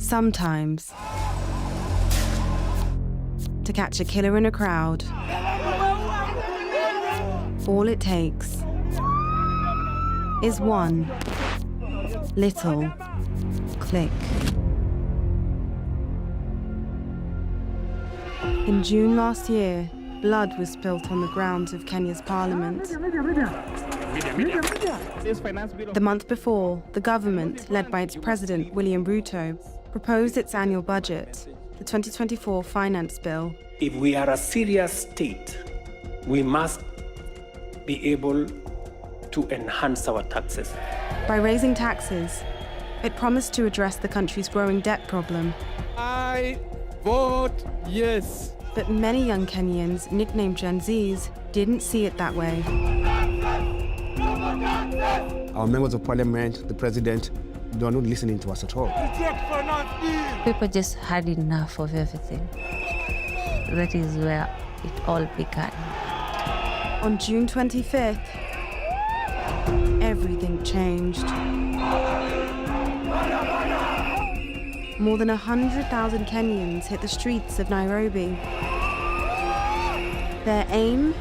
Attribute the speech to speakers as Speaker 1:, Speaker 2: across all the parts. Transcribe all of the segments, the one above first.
Speaker 1: Sometimes, to catch a killer in a crowd, all it takes is one little click. In June last year, blood was spilt on the grounds of Kenya's parliament. The month before, the government, led by its president, William Ruto, proposed its annual budget, the 2024 finance bill.
Speaker 2: If we are a serious state, we must be able to enhance our taxes.
Speaker 1: By raising taxes, it promised to address the country's growing debt problem.
Speaker 3: I vote yes.
Speaker 1: But many young Kenyans, nicknamed Gen Zs, didn't see it that way.
Speaker 4: Our members of parliament, the president, they are not listening to us at all.
Speaker 5: People just had enough of everything. That is where it all began.
Speaker 1: On June 25th, everything changed. More than 100,000 Kenyans hit the streets of Nairobi. Their aim?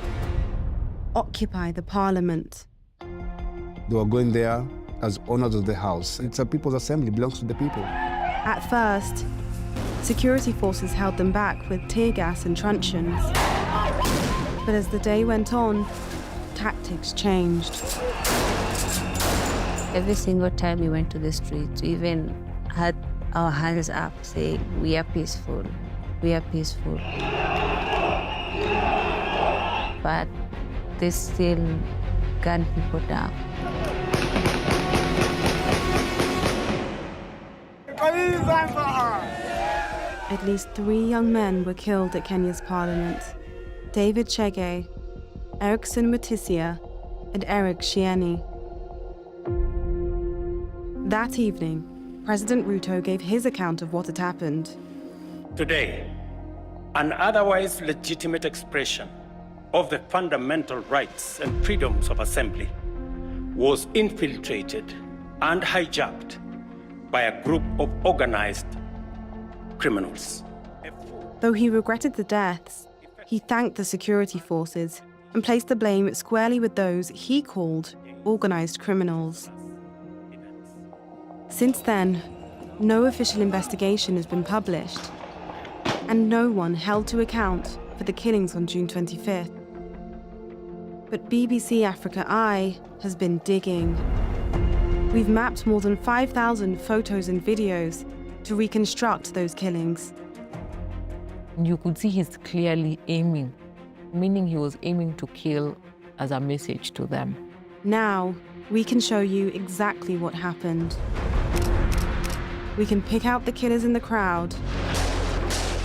Speaker 1: Occupy the parliament.
Speaker 4: They were going there as owners of the house. It's a people's assembly, belongs to the people.
Speaker 1: At first, security forces held them back with tear gas and truncheons. But as the day went on, tactics changed.
Speaker 5: Every single time we went to the streets, we even had our hands up saying, we are peaceful, we are peaceful. But they still gun people down.
Speaker 1: At least 3 young men were killed at Kenya's parliament: David Chege, Erickson Mutisia, and Eric Shieni. That evening, President Ruto gave his account of what had happened.
Speaker 2: Today, an otherwise legitimate expression of the fundamental rights and freedoms of assembly was infiltrated and hijacked by a group of organized criminals.
Speaker 1: Though he regretted the deaths, he thanked the security forces and placed the blame squarely with those he called organized criminals. Since then, no official investigation has been published, and no one held to account for the killings on June 25th. But BBC Africa Eye has been digging. We've mapped more than 5,000 photos and videos to reconstruct those killings.
Speaker 6: You could see he's clearly aiming, meaning he was aiming to kill as a message to them.
Speaker 1: Now, we can show you exactly what happened. We can pick out the killers in the crowd.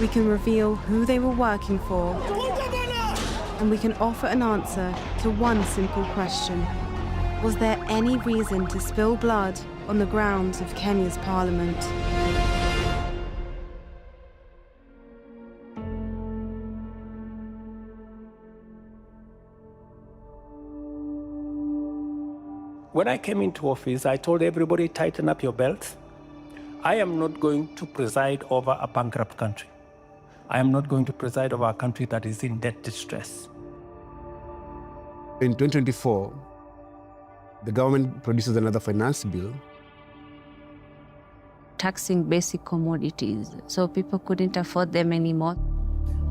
Speaker 1: We can reveal who they were working for. And we can offer an answer to one simple question. Was there any reason to spill blood on the grounds of Kenya's parliament?
Speaker 2: When I came into office, I told everybody, tighten up your belts. I am not going to preside over a bankrupt country. I am not going to preside over a country that is in debt distress.
Speaker 4: In 2024, the government produces another finance bill.
Speaker 5: Taxing basic commodities, so people couldn't afford them anymore.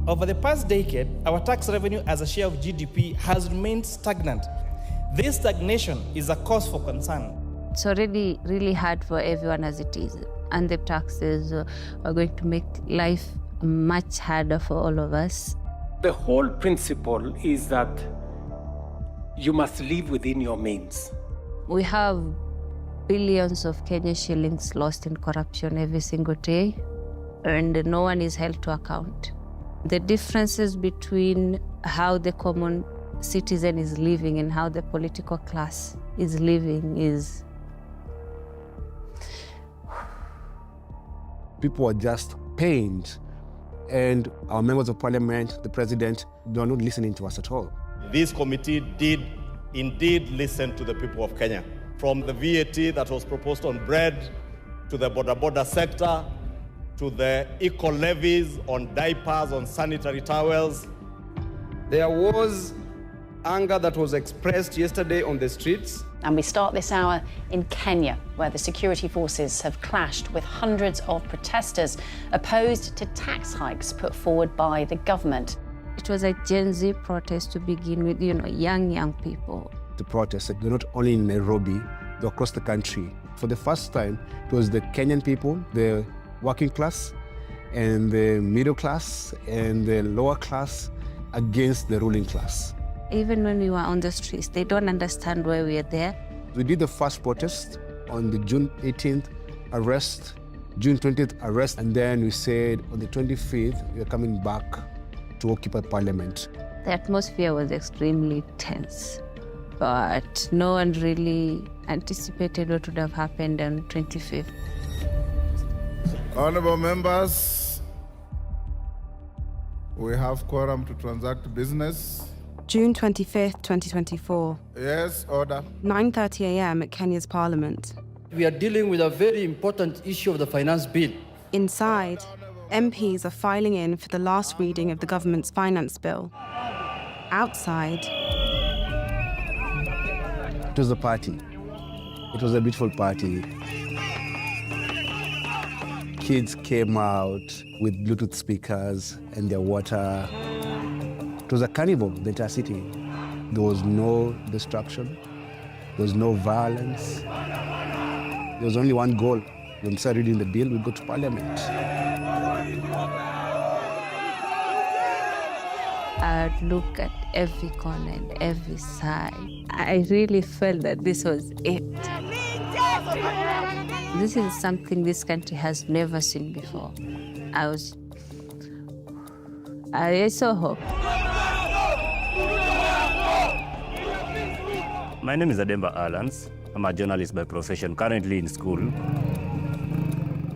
Speaker 7: Over the past decade, our tax revenue as a share of GDP has remained stagnant. This stagnation is a cause for concern.
Speaker 5: It's already really hard for everyone as it is, and the taxes are going to make life much harder for all of us.
Speaker 2: The whole principle is that you must live within your means.
Speaker 5: We have billions of Kenyan shillings lost in corruption every single day, and no one is held to account. The differences between how the common citizen is living and how the political class is living is...
Speaker 4: People are just pained, and our members of parliament, the president, they are not listening to us at all.
Speaker 8: This committee did indeed listen to the people of Kenya. From the VAT that was proposed on bread, to the border sector, to the eco levies on diapers, on sanitary towels.
Speaker 9: There was anger that was expressed yesterday on the streets.
Speaker 10: And we start this hour in Kenya, where the security forces have clashed with hundreds of protesters opposed to tax hikes put forward by the government.
Speaker 5: It was a Gen Z protest to begin with, young people.
Speaker 4: The protests, they're not only in Nairobi, they're across the country. For the first time, it was the Kenyan people, the working class, and the middle class, and the lower class against the ruling class.
Speaker 5: Even when we were on the streets, they don't understand why we are there.
Speaker 4: We did the first protest on the June 18th arrest, June 20th arrest, and then we said on the 25th, we are coming back to occupy Parliament.
Speaker 5: The atmosphere was extremely tense, but no one really anticipated what would have happened on 25th.
Speaker 11: Honorable members, we have quorum to transact business.
Speaker 1: June 25th, 2024.
Speaker 11: Yes, order.
Speaker 1: 9:30 a.m. at Kenya's Parliament.
Speaker 12: We are dealing with a very important issue of the finance bill.
Speaker 1: Inside, MPs are filing in for the last reading of the government's finance bill. Outside,
Speaker 4: it was a party. It was a beautiful party. Kids came out with Bluetooth speakers and their water. It was a carnival, the entire city. There was no destruction. There was no violence. There was only one goal. When we started reading the bill, we go to Parliament.
Speaker 5: I'd look at every corner and every side. I really felt that this was it. This is something this country has never seen before. I saw hope.
Speaker 13: My name is Ademba Alans. I'm a journalist by profession, currently in school.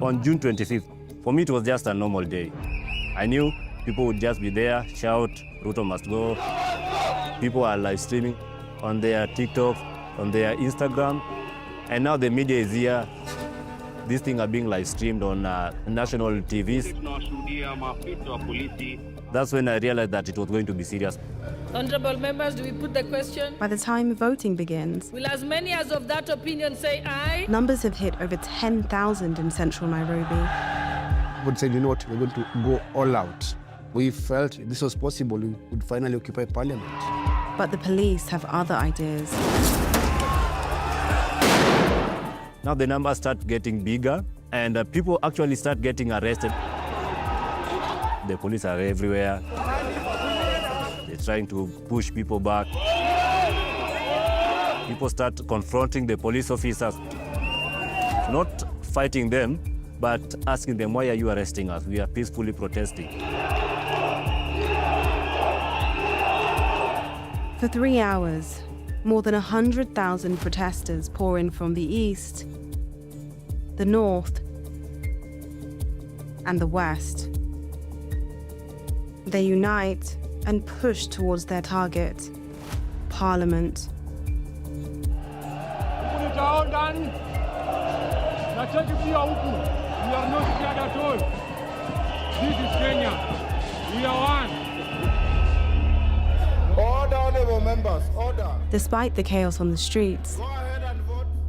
Speaker 13: On June 25th, for me it was just a normal day. I knew people would just be there, shout, Ruto must go. People are live streaming on their TikTok, on their Instagram. And now the media is here. These things are being live streamed on national TVs. That's when I realized that it was going to be serious.
Speaker 14: Honorable members, do we put the question?
Speaker 1: By the time voting begins,
Speaker 14: will as many as of that opinion say aye?
Speaker 1: Numbers have hit over 10,000 in central Nairobi.
Speaker 4: But said, you know what, we're going to go all out. We felt this was possible, we would finally occupy Parliament.
Speaker 1: But the police have other ideas.
Speaker 13: Now the numbers start getting bigger and people actually start getting arrested. The police are everywhere. They're trying to push people back. People start confronting the police officers, not fighting them, but asking them, why are you arresting us? We are peacefully protesting.
Speaker 1: For 3 hours, more than 100,000 protesters pour in from the east, the north, and the west. They unite and push towards their target, Parliament.
Speaker 15: We are not scared at all. This is Kenya. We are one.
Speaker 11: Order, honorable members, order.
Speaker 1: Despite the chaos on the streets,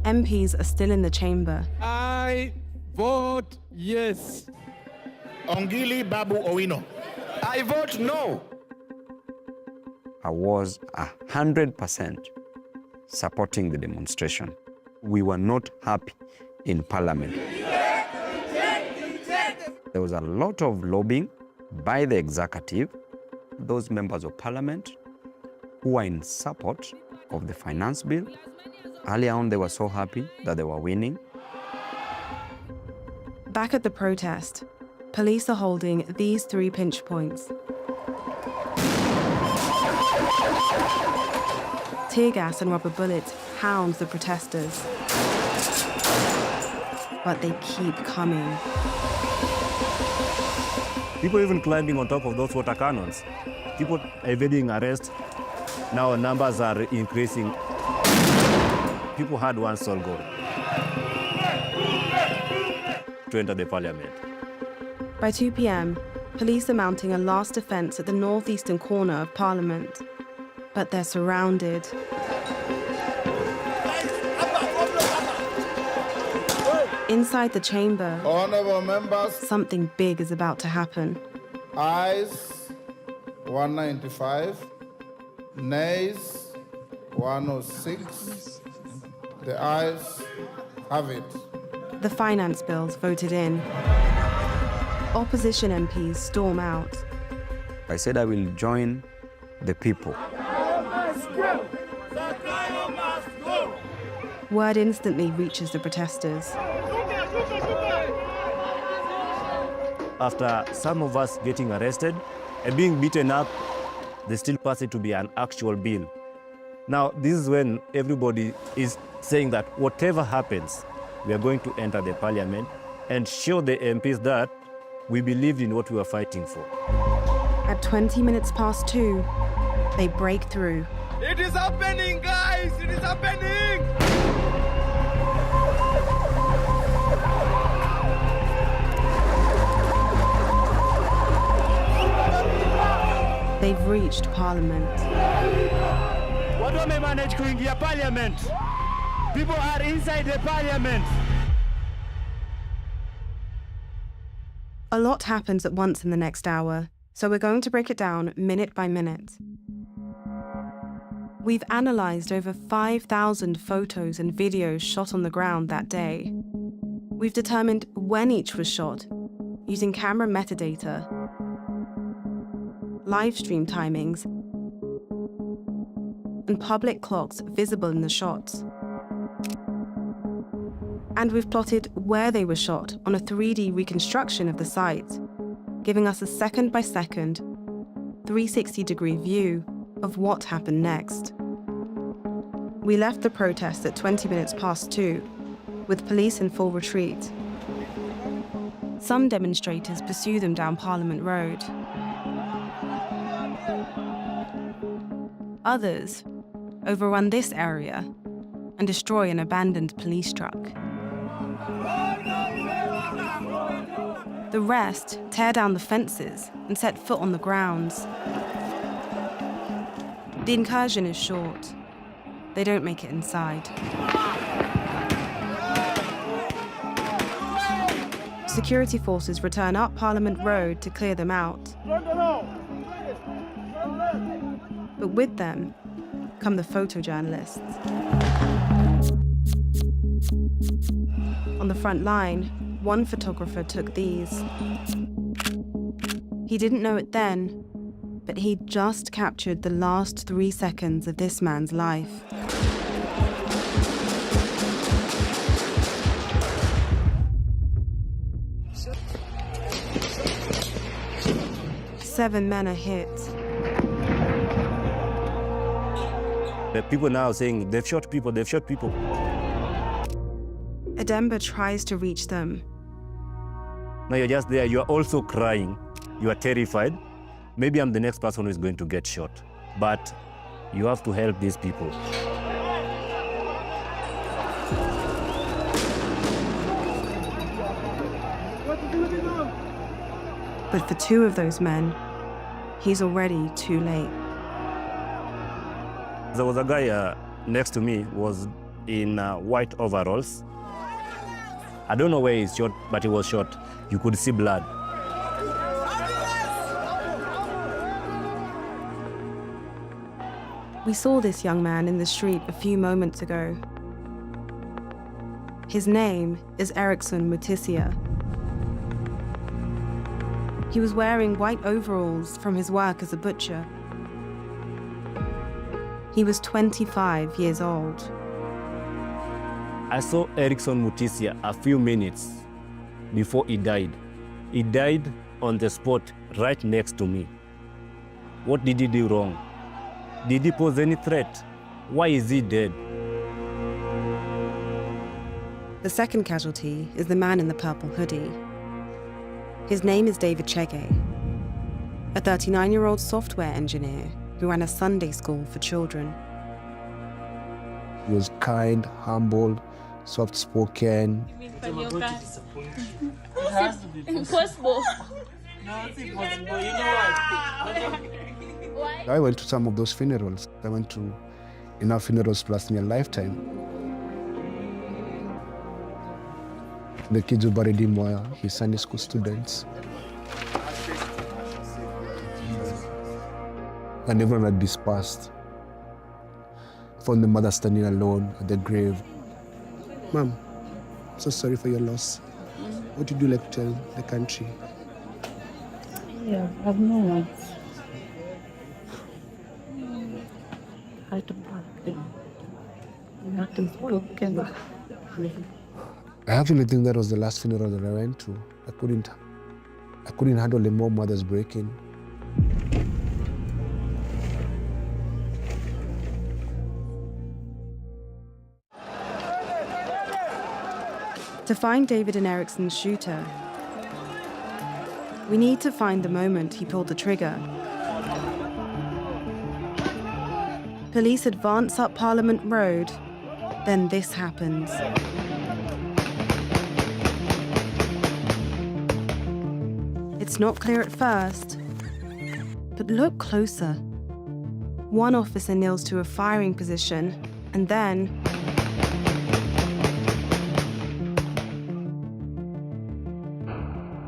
Speaker 1: MPs are still in the chamber.
Speaker 3: I vote yes.
Speaker 8: Ongili Babu Owino.
Speaker 9: I vote no.
Speaker 16: I was 100% supporting the demonstration. We were not happy in Parliament. There was a lot of lobbying by the executive, those members of Parliament who are in support of the finance bill. Earlier on, they were so happy that they were winning.
Speaker 1: Back at the protest, police are holding these 3 pinch points. Tear gas and rubber bullets hound the protesters. But they keep coming.
Speaker 13: People even climbing on top of those water cannons. People evading arrest. Now numbers are increasing. People had one sole goal: to enter the Parliament.
Speaker 1: By 2 p.m, police are mounting a last defence at the northeastern corner of Parliament. But they're surrounded. Inside the chamber,
Speaker 11: Honorable members,
Speaker 1: something big is about to happen.
Speaker 11: ayes 195, nays 106. The ayes have it.
Speaker 1: The finance bills voted in. Opposition MPs storm out.
Speaker 16: I said I will join the people.
Speaker 1: Word instantly reaches the protesters.
Speaker 13: After some of us getting arrested and being beaten up, they still pass it to be an actual bill. Now, this is when everybody is saying that whatever happens, we are going to enter the parliament and show the MPs that we believed in what we were fighting for.
Speaker 1: At 20 minutes past 2, they break through.
Speaker 15: It is happening, guys! It is happening!
Speaker 1: They've reached Parliament.
Speaker 13: Watu wamemanage kuingia parliament. People are inside the parliament.
Speaker 1: A lot happens at once in the next hour, so we're going to break it down minute by minute. We've analysed over 5,000 photos and videos shot on the ground that day. We've determined when each was shot, using camera metadata, live stream timings, and public clocks visible in the shots. And we've plotted where they were shot on a 3D reconstruction of the site, giving us a second-by-second, 360-degree view of what happened next. We left the protests at 20 minutes past 2, with police in full retreat. Some demonstrators pursue them down Parliament Road. Others overrun this area and destroy an abandoned police truck. The rest tear down the fences and set foot on the grounds. The incursion is short. They don't make it inside. Security forces return up Parliament Road to clear them out. But with them come the photojournalists. On the front line, one photographer took these. He didn't know it then, but he'd just captured the last 3 seconds of this man's life. Seven men are hit.
Speaker 13: The people now saying, they've shot people, they've shot people.
Speaker 1: Edemba tries to reach them.
Speaker 13: Now you're just there, you're also crying, you are terrified. Maybe I'm the next person who is going to get shot, but you have to help these people.
Speaker 1: But for 2 of those men, he's already too late.
Speaker 13: There was a guy next to me, was in white overalls. I don't know where he's shot, but he was shot. You could see blood.
Speaker 1: We saw this young man in the street a few moments ago. His name is Erickson Mutisia. He was wearing white overalls from his work as a butcher. He was 25 years old.
Speaker 13: I saw Erickson Mutisia a few minutes before he died. He died on the spot right next to me. What did he do wrong? Did he pose any threat? Why is he dead?
Speaker 1: The second casualty is the man in the purple hoodie. His name is David Chege, a 39-year-old software engineer who ran a Sunday school for children.
Speaker 4: He was kind, humble, soft-spoken.
Speaker 14: Impossible.
Speaker 4: I went to some of those funerals. I went to enough funerals to last me a lifetime. The kids who buried him were his Sunday school students. And everyone had dispersed. I found the mother standing alone at the grave. Mom, so sorry for your loss. What would you like to tell the country?
Speaker 17: Yeah, I have no words. Nothing spoken.
Speaker 4: I actually think that was the last funeral that I went to. I couldn't handle the more mothers breaking.
Speaker 1: To find David and Ericsson's shooter, we need to find the moment he pulled the trigger. Police advance up Parliament Road, then this happens. It's not clear at first, but look closer. One officer kneels to a firing position, and then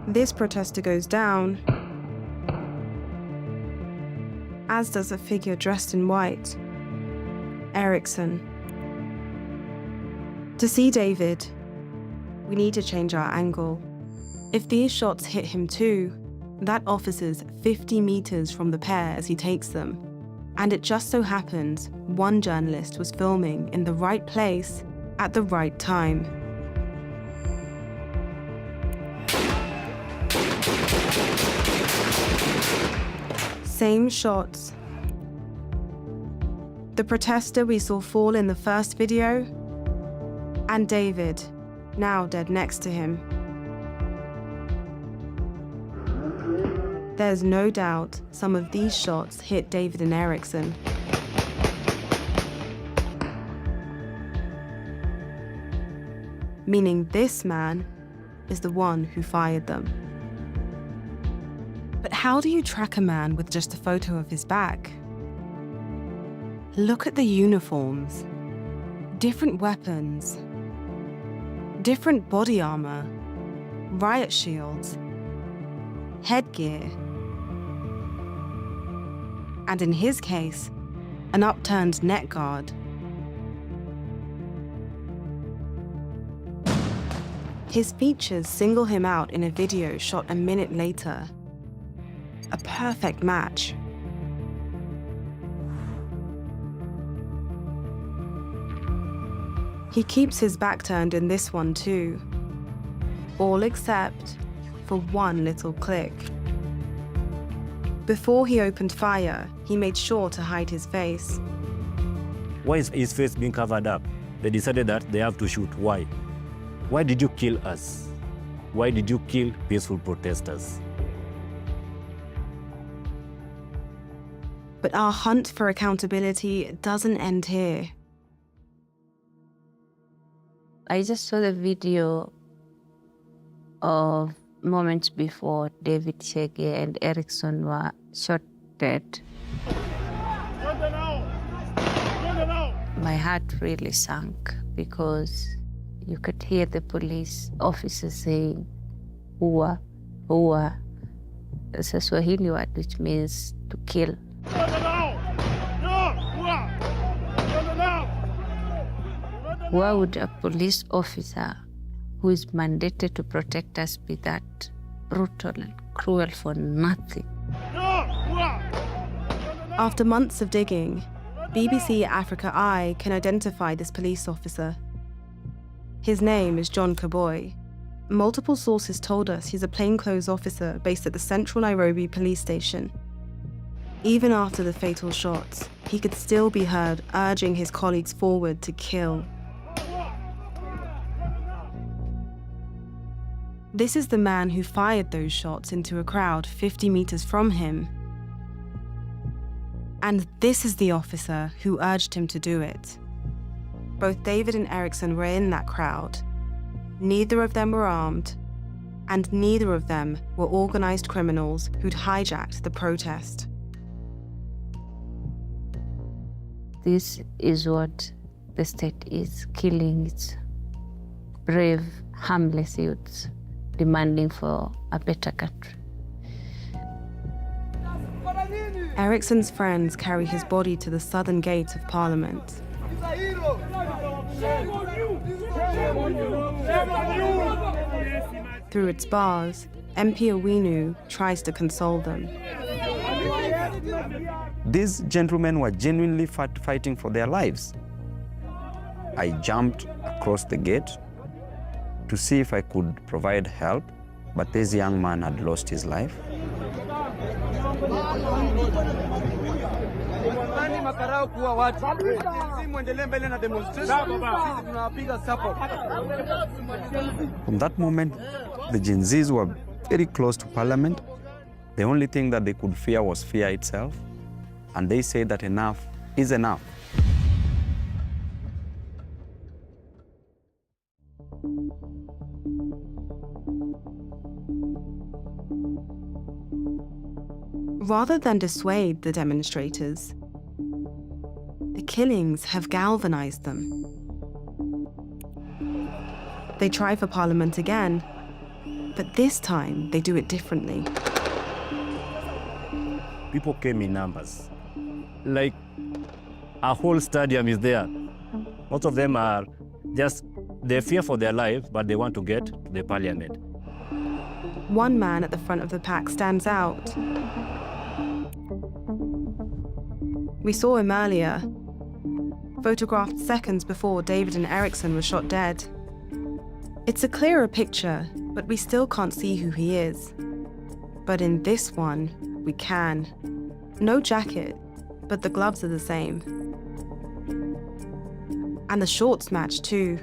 Speaker 1: this protester goes down, as does a figure dressed in white, Ericsson. To see David, we need to change our angle. If these shots hit him too, that officer's 50 meters from the pair as he takes them. And it just so happens one journalist was filming in the right place at the right time. Same shots. The protester we saw fall in the first video, and David, now dead next to him. There's no doubt some of these shots hit David and Ericsson. Meaning this man is the one who fired them. But how do you track a man with just a photo of his back? Look at the uniforms. Different weapons. Different body armor. Riot shields. Headgear. And in his case, an upturned neck guard. His features single him out in a video shot a minute later. A perfect match. He keeps his back turned in this one too. All except for one little click. Before he opened fire, he made sure to hide his face.
Speaker 13: Why is his face being covered up? They decided that they have to shoot. Why? Why did you kill us? Why did you kill peaceful protesters?
Speaker 1: But our hunt for accountability doesn't end here.
Speaker 5: I just saw the video of moments before David Chege and Ericsson were shot dead. My heart really sank because you could hear the police officers saying, "Hua, hua." It's a Swahili word which means to kill. Why would a police officer who is mandated to protect us be that brutal and cruel for nothing?
Speaker 1: After months of digging, BBC Africa Eye can identify this police officer. His name is John Kaboi. Multiple sources told us he's a plainclothes officer based at the Central Nairobi police station. Even after the fatal shots, he could still be heard urging his colleagues forward to kill. This is the man who fired those shots into a crowd 50 meters from him. And this is the officer who urged him to do it. Both David and Eriksson were in that crowd. Neither of them were armed, and neither of them were organized criminals who'd hijacked the protest.
Speaker 5: This is what the state is, killing its brave, harmless youths, demanding for a better country.
Speaker 1: Eriksson's friends carry his body to the southern gate of Parliament. Through its bars, MP Owinu tries to console them.
Speaker 16: These gentlemen were genuinely fighting for their lives. I jumped across the gate to see if I could provide help, but this young man had lost his life. From that moment, the Gen Zs were very close to Parliament. The only thing that they could fear was fear itself. And they say that enough is enough.
Speaker 1: Rather than dissuade the demonstrators, the killings have galvanized them. They try for Parliament again, but this time they do it differently.
Speaker 13: People came in numbers. Like, a whole stadium is there. Most of them are just, they fear for their life, but they want to get to the Parliament.
Speaker 1: One man at the front of the pack stands out. We saw him earlier, photographed seconds before David and Eriksson were shot dead. It's a clearer picture, but we still can't see who he is. But in this one, we can. No jacket, but the gloves are the same. And the shorts match too.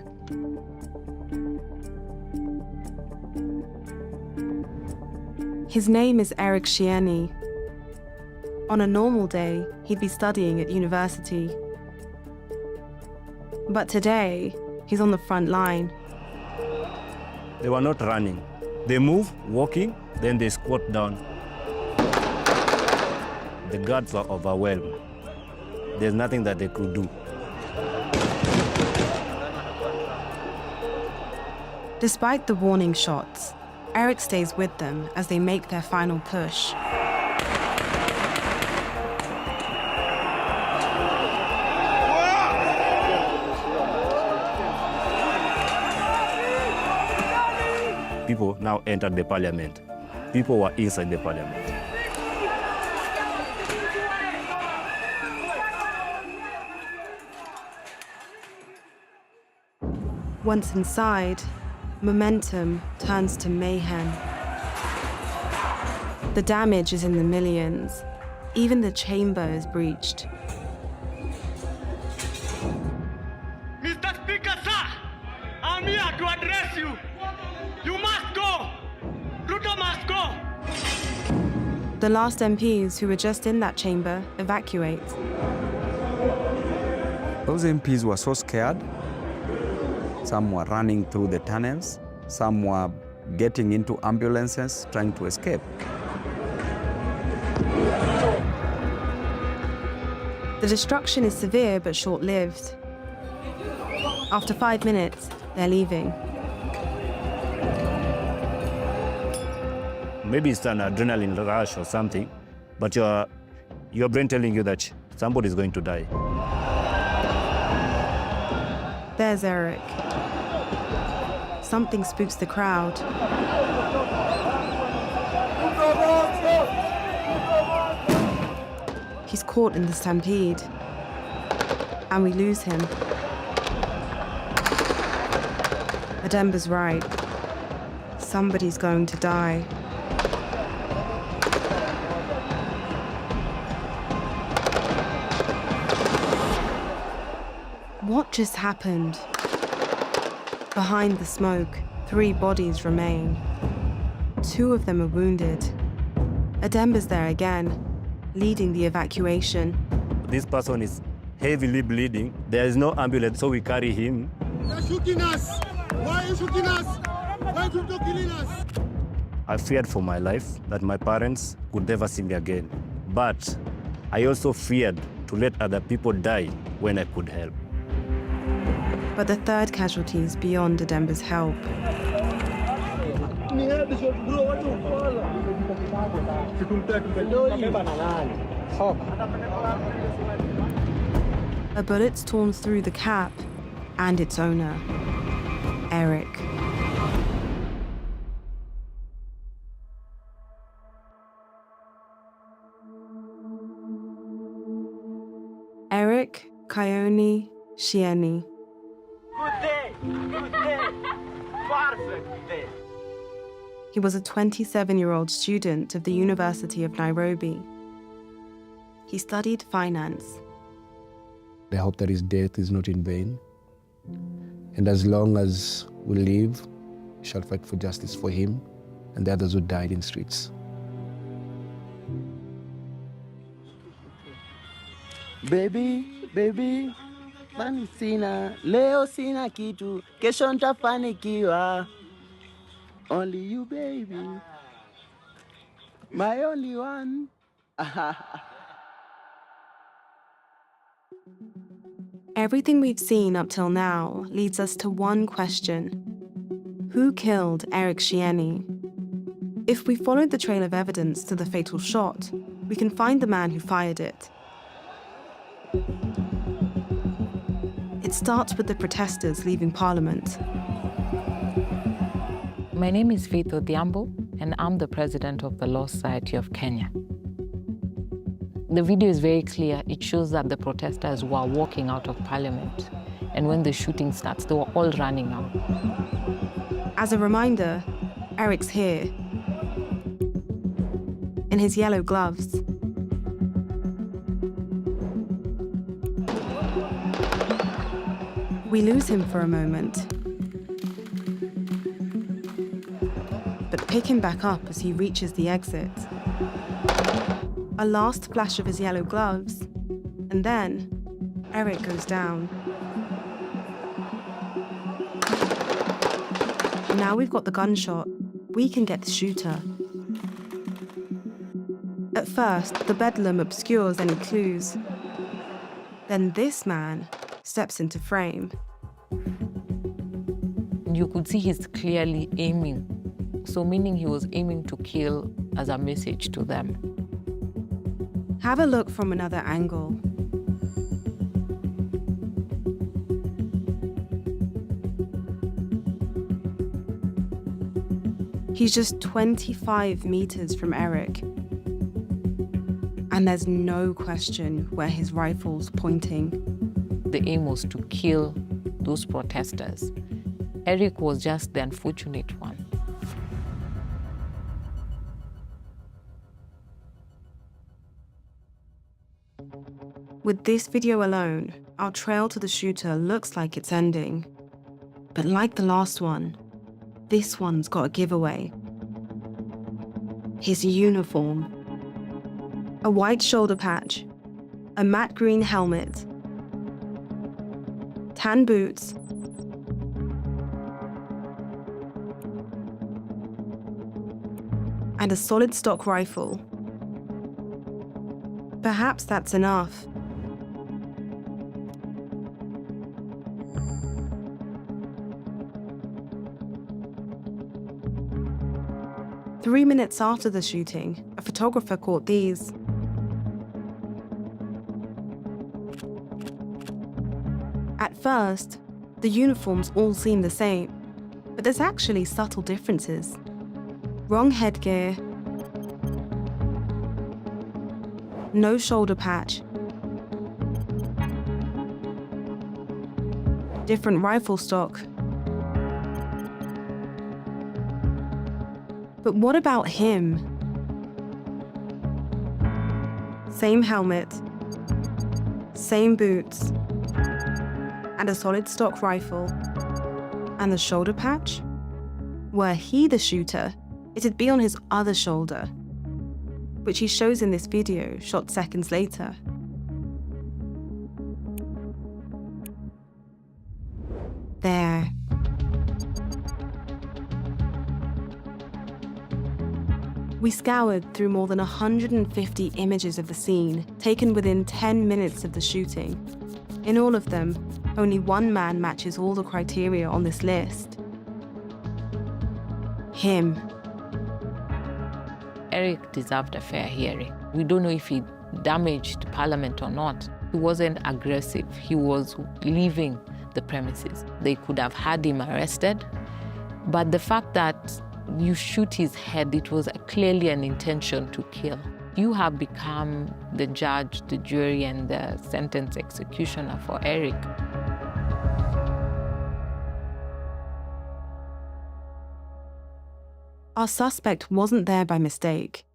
Speaker 1: His name is Eric Shieni. On a normal day, he'd be studying at university. But today, he's on the front line.
Speaker 13: They were not running. They move, walking, then they squat down. The guards were overwhelmed. There's nothing that they could do.
Speaker 1: Despite the warning shots, Eric stays with them as they make their final push.
Speaker 13: People now entered the Parliament. People were inside the Parliament.
Speaker 1: Once inside, momentum turns to mayhem. The damage is in the millions. Even the chamber is breached.
Speaker 15: Mr. Speaker, sir, I'm here to address you. You must go. Ruto must go.
Speaker 1: The last MPs who were just in that chamber evacuate.
Speaker 16: Those MPs were so scared. Some were running through the tunnels. Some were getting into ambulances, trying to escape.
Speaker 1: The destruction is severe but short-lived. After 5 minutes, they're leaving.
Speaker 13: Maybe it's an adrenaline rush or something, but your brain telling you that somebody is going to die.
Speaker 1: There's Eric. Something spooks the crowd. He's caught in the stampede. And we lose him. Ademba's right. Somebody's going to die. What just happened? Behind the smoke, 3 bodies remain. 2 of them are wounded. Ademba's there again, leading the evacuation.
Speaker 13: This person is heavily bleeding. There is no ambulance, so we carry him.
Speaker 18: They're shooting us. Why are you shooting us? Why are you killing us?
Speaker 13: I feared for my life that my parents could never see me again. But I also feared to let other people die when I could help.
Speaker 1: But the third casualty is beyond Ademba's help. A bullet's torn through the cap and its owner, Eric. Eric Kayoni Shieni.
Speaker 15: Good day. Good day. Perfect day.
Speaker 1: He was a 27-year-old student of the University of Nairobi. He studied finance.
Speaker 4: I hope that his death is not in vain. And as long as we live, we shall fight for justice for him and the others who died in streets.
Speaker 19: Baby, mani sina, leo sina kitu, kesho nitafanikiwa. Only you, baby, my only one.
Speaker 1: Everything we've seen up till now leads us to one question. Who killed Eric Shieni? If we followed the trail of evidence to the fatal shot, we can find the man who fired it. It starts with the protesters leaving Parliament.
Speaker 6: My name is Faith Odhiambo, and I'm the president of the Law Society of Kenya. The video is very clear. It shows that the protesters were walking out of Parliament, and when the shooting starts, they were all running out.
Speaker 1: As a reminder, Eric's here, in his yellow gloves. We lose him for a moment, but pick him back up as he reaches the exit. A last flash of his yellow gloves, and then Eric goes down. Now we've got the gunshot, we can get the shooter. At first, the bedlam obscures any clues. Then this man steps into frame.
Speaker 6: You could see he's clearly aiming. So meaning he was aiming to kill as a message to them.
Speaker 1: Have a look from another angle. He's just 25 meters from Eric. And there's no question where his rifle's pointing.
Speaker 6: The aim was to kill those protesters. Eric was just the unfortunate one.
Speaker 1: With this video alone, our trail to the shooter looks like it's ending. But like the last one, this one's got a giveaway. His uniform. A white shoulder patch, a matte green helmet, tan boots, and a solid stock rifle. Perhaps that's enough. Three minutes after the shooting, a photographer caught these. At first, the uniforms all seem the same, but there's actually subtle differences. Wrong headgear, no shoulder patch, different rifle stock. But what about him? Same helmet, same boots, and a solid stock rifle. And the shoulder patch? Were he the shooter, it'd be on his other shoulder, which he shows in this video shot seconds later. We scoured through more than 150 images of the scene, taken within 10 minutes of the shooting. In all of them, only one man matches all the criteria on this list. Him.
Speaker 6: Eric deserved a fair hearing. We don't know if he damaged Parliament or not. He wasn't aggressive. He was leaving the premises. They could have had him arrested, but the fact that you shoot his head, it was clearly an intention to kill. You have become the judge, the jury, and the sentence executioner for Eric.
Speaker 1: Our suspect wasn't there by mistake.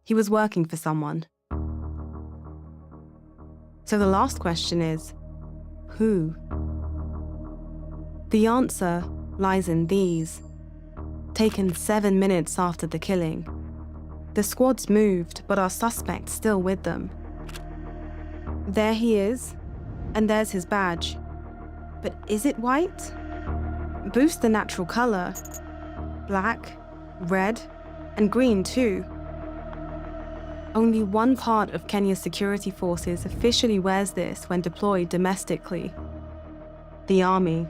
Speaker 1: He was working for someone. So the last question is, who? The answer lies in these. Taken 7 minutes after the killing. The squad's moved, but our suspect's still with them. There he is, and there's his badge. But is it white? Boost the natural color. Black, red, and green too. Only one part of Kenya's security forces officially wears this when deployed domestically: the army.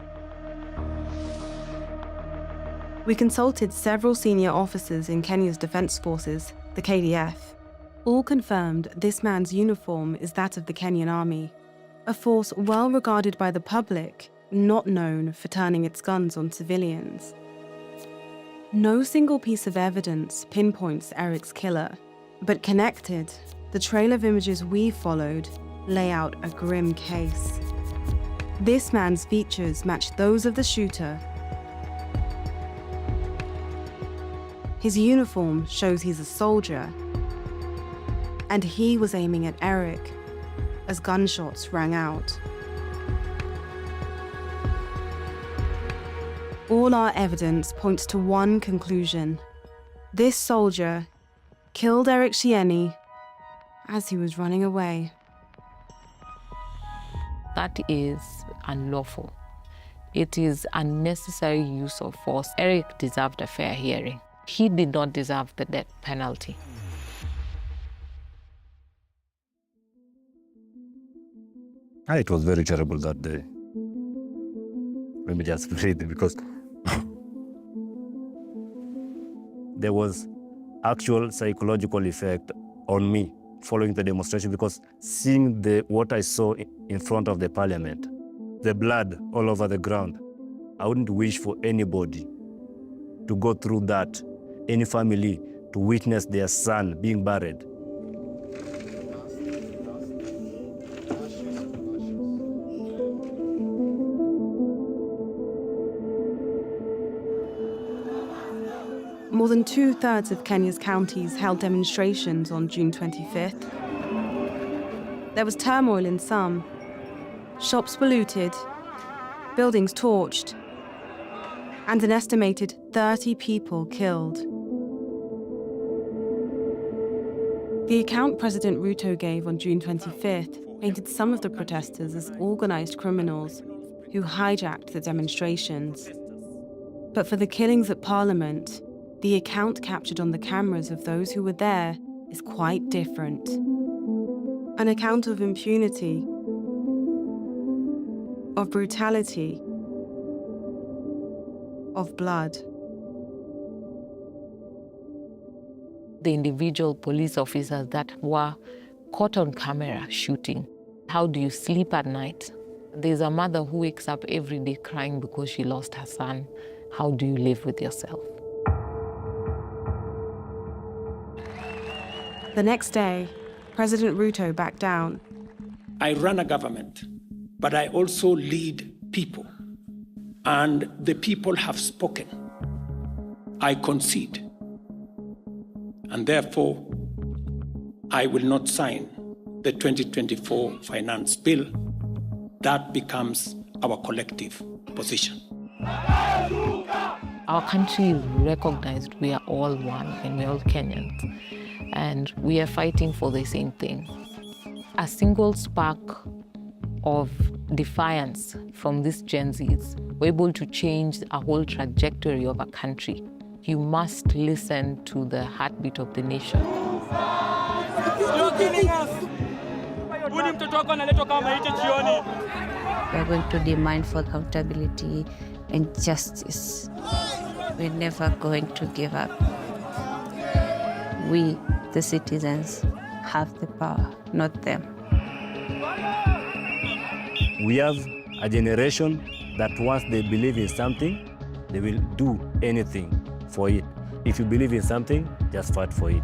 Speaker 1: We consulted several senior officers in Kenya's defense forces, the KDF. All confirmed this man's uniform is that of the Kenyan army, a force well regarded by the public, not known for turning its guns on civilians. No single piece of evidence pinpoints Eric's killer, but connected, the trail of images we followed lay out a grim case. This man's features match those of the shooter. His uniform shows he's a soldier, and he was aiming at Eric as gunshots rang out. All our evidence points to one conclusion. This soldier killed Eric Shieni as he was running away.
Speaker 6: That is unlawful. It is unnecessary use of force. Eric deserved a fair hearing. He did not deserve the death penalty.
Speaker 13: It was very terrible that day. Let me just breathe, because there was actual psychological effect on me following the demonstration, because seeing what I saw in front of the parliament, the blood all over the ground, I wouldn't wish for anybody to go through that, any family to witness their son being buried.
Speaker 1: More than 2/3 of Kenya's counties held demonstrations on June 25th. There was turmoil in some. Shops were looted, buildings torched, and an estimated 30 people killed. The account President Ruto gave on June 25th painted some of the protesters as organized criminals who hijacked the demonstrations. But for the killings at Parliament, the account captured on the cameras of those who were there is quite different. An account of impunity, of brutality, of blood.
Speaker 6: The individual police officers that were caught on camera shooting. How do you sleep at night? There's a mother who wakes up every day crying because she lost her son. How do you live with yourself?
Speaker 1: The next day, President Ruto backed down.
Speaker 2: I run a government, but I also lead people. And the people have spoken. I concede. And therefore, I will not sign the 2024 finance bill. That becomes our collective position.
Speaker 6: Our country is recognized. We are all one and we're all Kenyans. And we are fighting for the same thing. A single spark of defiance from these Gen Zs were able to change a whole trajectory of a country. You must listen to the heartbeat of the nation.
Speaker 15: You're killing us. Uni mtoto wako analetwa kama maiti jioni.
Speaker 5: We are going to demand for accountability and justice. We're never going to give up. We, the citizens, have the power, not them.
Speaker 13: We have a generation that once they believe in something, they will do anything for it. If you believe in something, just fight for it.